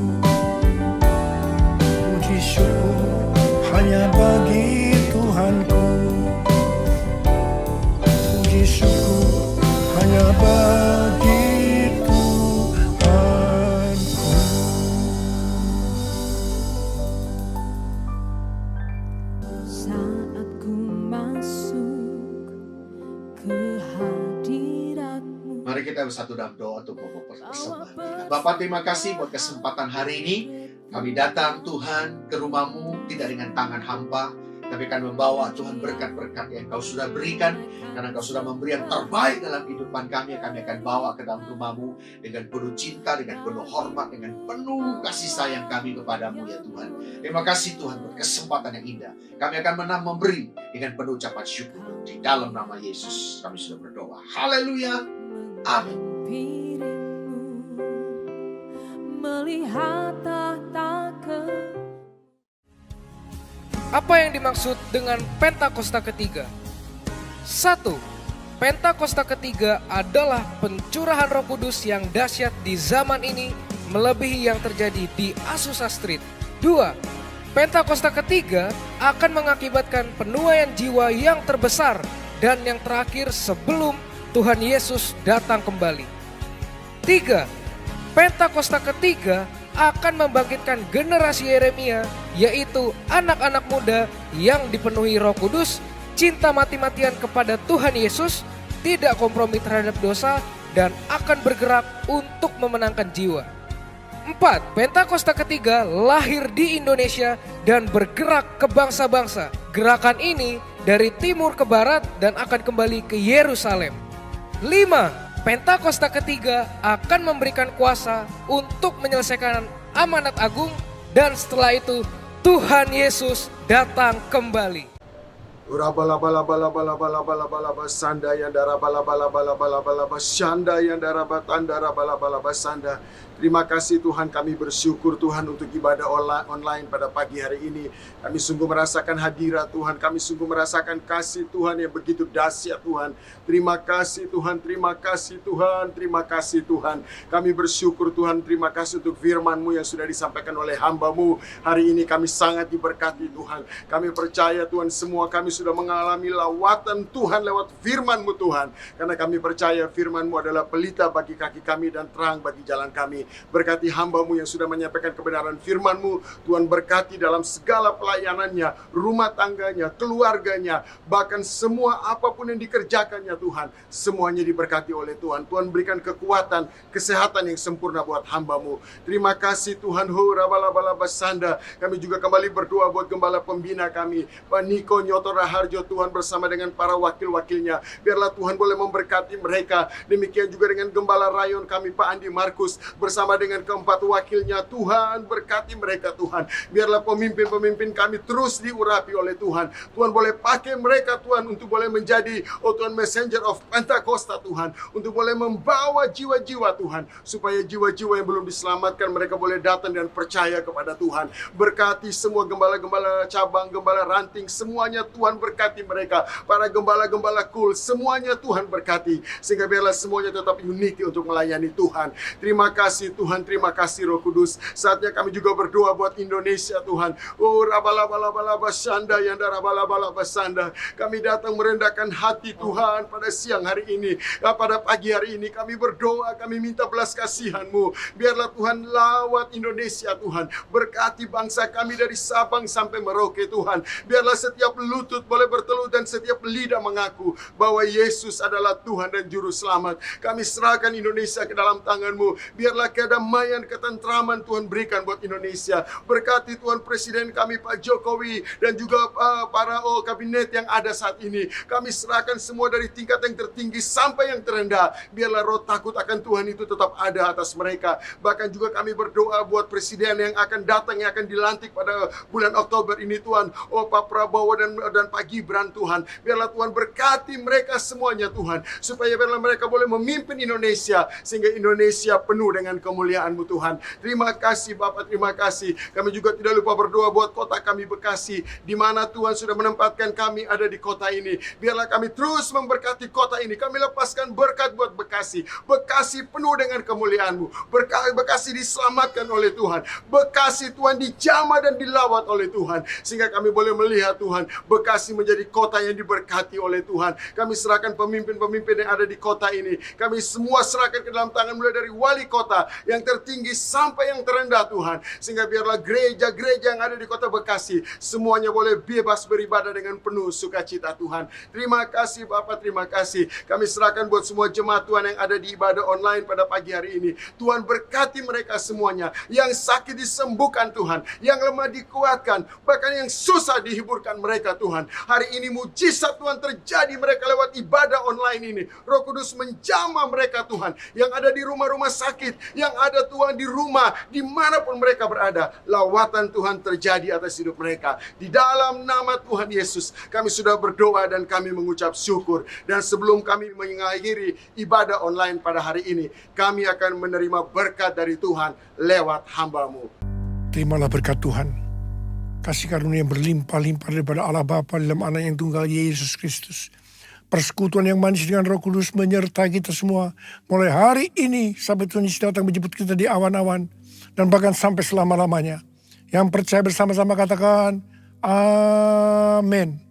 Puji syukur hanya bagi Tuhanku. Puji syukur hanya bagi Tuhanku. Saat ku masuk ke hadirat-Mu. Mari kita bersatu dalam doa untuk persembahan. Bapak, terima kasih buat kesempatan hari ini. Kami datang Tuhan ke rumah-Mu tidak dengan tangan hampa, tapi akan membawa Tuhan berkat-berkat yang Kau sudah berikan. Karena Kau sudah memberi yang terbaik dalam kehidupan kami akan bawa ke dalam rumah-Mu dengan penuh cinta, dengan penuh hormat, dengan penuh kasih sayang kami kepadamu ya Tuhan. Terima kasih Tuhan buat kesempatan yang indah. Kami akan memberi dengan penuh ucapan syukur. Di dalam nama Yesus kami sudah berdoa. Haleluya. Amin. Melihat tahta Apa yang dimaksud dengan Pentakosta ketiga? 1. Pentakosta ketiga adalah pencurahan Roh Kudus yang dahsyat di zaman ini melebihi yang terjadi di Azusa Street. 2. Pentakosta ketiga akan mengakibatkan penuaian jiwa yang terbesar dan yang terakhir sebelum Tuhan Yesus datang kembali. 3. Pentakosta ketiga akan membangkitkan generasi Yeremia, yaitu anak-anak muda yang dipenuhi Roh Kudus, cinta mati-matian kepada Tuhan Yesus, tidak kompromi terhadap dosa, dan akan bergerak untuk memenangkan jiwa. 4. Pentakosta ketiga lahir di Indonesia dan bergerak ke bangsa-bangsa. Gerakan ini dari timur ke barat dan akan kembali ke Yerusalem. 5. Pentakosta ketiga akan memberikan kuasa untuk menyelesaikan amanat agung, dan setelah itu Tuhan Yesus datang kembali. Sanda yang darah bala sanda yang darah batandara bala sanda. Terima kasih Tuhan, kami bersyukur Tuhan untuk ibadah online pada pagi hari ini. Kami sungguh merasakan hadirat Tuhan, kami sungguh merasakan kasih Tuhan yang begitu dahsyat Tuhan. Terima kasih Tuhan, terima kasih Tuhan, terima kasih Tuhan. Kami bersyukur Tuhan, terima kasih untuk firman-Mu yang sudah disampaikan oleh hamba-Mu. Hari ini kami sangat diberkati Tuhan. Kami percaya Tuhan, semua kami sudah mengalami lawatan Tuhan lewat firman-Mu Tuhan. Karena kami percaya firman-Mu adalah pelita bagi kaki kami dan terang bagi jalan kami. Berkati hamba-Mu yang sudah menyampaikan kebenaran firman-Mu. Tuhan berkati dalam segala pelayanannya, rumah tangganya, keluarganya, bahkan semua apapun yang dikerjakannya Tuhan. Semuanya diberkati oleh Tuhan. Tuhan berikan kekuatan, kesehatan yang sempurna buat hamba-Mu. Terima kasih Tuhan. Basanda. Kami juga kembali berdoa buat gembala pembina kami, Pak Niko Nyoto Raharjo Tuhan, bersama dengan para wakil-wakilnya. Biarlah Tuhan boleh memberkati mereka. Demikian juga dengan gembala rayon kami, Pak Andi Markus, bersama dengan keempat wakilnya. Tuhan berkati mereka Tuhan. Biarlah pemimpin-pemimpin kami terus diurapi oleh Tuhan. Tuhan boleh pakai mereka Tuhan untuk boleh menjadi Tuhan messenger of Pentakosta Tuhan, untuk boleh membawa jiwa-jiwa Tuhan, supaya jiwa-jiwa yang belum diselamatkan mereka boleh datang dan percaya kepada Tuhan. Berkati semua gembala-gembala cabang, gembala ranting, semuanya Tuhan berkati mereka. Para gembala-gembala kul, semuanya Tuhan berkati, sehingga biarlah semuanya tetap unity untuk melayani Tuhan. Terima kasih Tuhan, terima kasih Roh Kudus. Saatnya kami juga berdoa buat Indonesia Tuhan. Oh rabalabalaba sanda yang darabalabalaba sanda. Kami datang merendahkan hati Tuhan pada siang hari ini. Pada pagi hari ini kami berdoa, kami minta belas kasihan-Mu. Biarlah Tuhan lawat Indonesia Tuhan. Berkati bangsa kami dari Sabang sampai Merauke Tuhan. Biarlah setiap lutut boleh bertelut dan setiap lidah mengaku bahwa Yesus adalah Tuhan dan Juru Selamat. Kami serahkan Indonesia ke dalam tangan-Mu. Biarlah kedamaian, ketentraman Tuhan berikan buat Indonesia. Berkati Tuhan Presiden kami Pak Jokowi dan juga para kabinet yang ada saat ini. Kami serahkan semua dari tingkat yang tertinggi sampai yang terendah. Biarlah roh takut akan Tuhan itu tetap ada atas mereka. Bahkan juga kami berdoa buat Presiden yang akan datang, yang akan dilantik pada bulan Oktober ini Tuhan. Pak Prabowo dan Pak Gibran Tuhan. Biarlah Tuhan berkati mereka semuanya Tuhan. Supaya biarlah mereka boleh memimpin Indonesia, sehingga Indonesia penuh dengan kemuliaan-Mu Tuhan. Terima kasih Bapak, terima kasih. Kami juga tidak lupa berdoa buat kota kami Bekasi, di mana Tuhan sudah menempatkan kami ada di kota ini. Biarlah kami terus memberkati kota ini. Kami lepaskan berkat buat Bekasi. Bekasi penuh dengan kemuliaan-Mu. Bekasi diselamatkan oleh Tuhan. Bekasi Tuhan dijamah dan dilawat oleh Tuhan, sehingga kami boleh melihat Tuhan, Bekasi menjadi kota yang diberkati oleh Tuhan. Kami serahkan pemimpin-pemimpin yang ada di kota ini. Kami semua serahkan ke dalam tangan, mulai dari wali kota yang tertinggi sampai yang terendah Tuhan. Sehingga biarlah gereja-gereja yang ada di kota Bekasi semuanya boleh bebas beribadah dengan penuh sukacita Tuhan. Terima kasih Bapak, terima kasih. Kami serahkan buat semua jemaat Tuhan yang ada di ibadah online pada pagi hari ini. Tuhan berkati mereka semuanya. Yang sakit disembuhkan Tuhan, yang lemah dikuatkan, bahkan yang susah dihiburkan mereka Tuhan. Hari ini mujizat Tuhan terjadi mereka lewat ibadah online ini. Roh Kudus menjamah mereka Tuhan, yang ada di rumah-rumah sakit, yang ada Tuhan di rumah, dimanapun mereka berada. Lawatan Tuhan terjadi atas hidup mereka. Di dalam nama Tuhan Yesus kami sudah berdoa dan kami mengucap syukur. Dan sebelum kami mengakhiri ibadah online pada hari ini, kami akan menerima berkat dari Tuhan lewat hamba-Mu. Terimalah berkat Tuhan. kasih karunia yang berlimpah-limpah daripada Allah Bapa dalam anak yang tunggal Yesus Kristus. Persekutuan yang manis dengan Roh Kudus menyertai kita semua. Mulai hari ini sampai Tuhan Yesus datang menjemput kita di awan-awan. Dan bahkan sampai selama-lamanya. Yang percaya bersama-sama katakan, Amin.